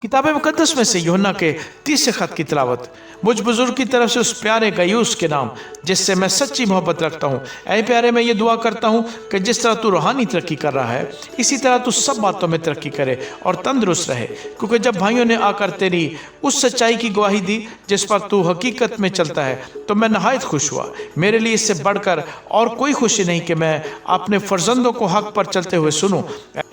किताब मुकद्दस में से यूहन्ना के 30 खत की तिलावत। मुझ बुजुर्ग की तरफ से उस प्यारे गयूस के नाम जिससे मैं सच्ची मोहब्बत रखता हूँ। ऐ प्यारे, मैं ये दुआ करता हूँ कि जिस तरह तू रूहानी तरक्की कर रहा है इसी तरह तू सब बातों में तरक्की करे और तंदुरुस्त रहे, क्योंकि जब भाइयों ने आकर तेरी उस सच्चाई की गवाही दी जिस पर तू हकीकत में चलता है तो मैं नहायत खुश हुआ। मेरे लिए इससे बढ़कर और कोई खुशी नहीं कि मैं अपने फर्जंदों को हक पर चलते हुए सुनूं।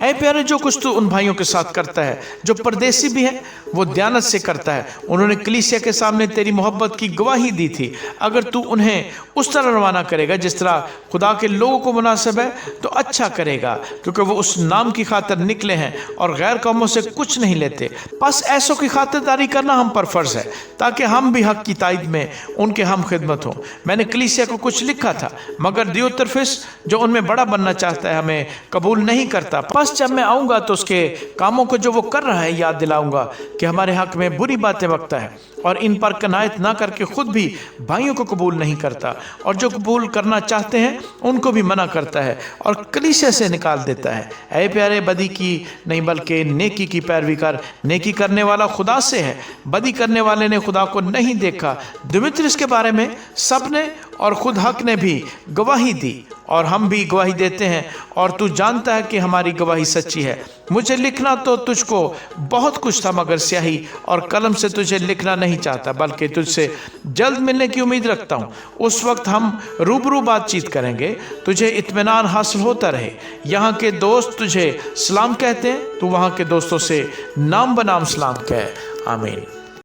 ऐ प्यारे, जो कुछ तू उन भाइयों के साथ करता है जो परदेसी भी है वो दयानत से करता है। उन्होंने कलीसिया के सामने तेरी मोहब्बत की गवाही दी थी। अगर तू उन्हें उस तरह रवाना करेगा जिस तरह खुदा के लोगों को मुनासिब है तो अच्छा करेगा, क्योंकि वो उस नाम की खातिर निकले हैं और गैर कौमों से कुछ नहीं लेते। बस ऐसों की खातिरदारी करना हम पर फर्ज है ताकि हम भी हक की ताईद में उनके हम खिदमत हों। मैंने कलीसिया को कुछ लिखा था, मगर दियोतरफिस जो उनमें बड़ा बनना चाहता है हमें कबूल नहीं करता। बस जब मैं आऊँगा तो उसके कामों को जो वो कर रहा है याद दिलाऊंगा कि हमारे हक में बुरी बातें बकता है और इन पर कनायत ना करके खुद भी भाइयों को कबूल नहीं करता, और जो कबूल करना चाहते हैं उनको भी मना करता है और कलीसिया से निकाल देता है। ऐ प्यारे, बदी की नहीं बल्कि नेकी की पैरवी कर। नेकी करने वाला खुदा से है, बदी करने वाले ने खुदा को नहीं देखा। दिमित्रियुस के बारे में सबने और खुद हक ने भी गवाही दी और हम भी गवाही देते हैं, और तू जानता है कि हमारी गवाही सच्ची है। मुझे लिखना तो तुझको बहुत कुछ था, मगर स्याही और कलम से तुझे लिखना नहीं चाहता, बल्कि तुझसे जल्द मिलने की उम्मीद रखता हूँ। उस वक्त हम रूबरू बातचीत करेंगे, तुझे इत्मीनान हासिल होता रहे। यहाँ के दोस्त तुझे सलाम कहते हैं, तू वहाँ के दोस्तों से नाम बनाम सलाम कह। आमीन।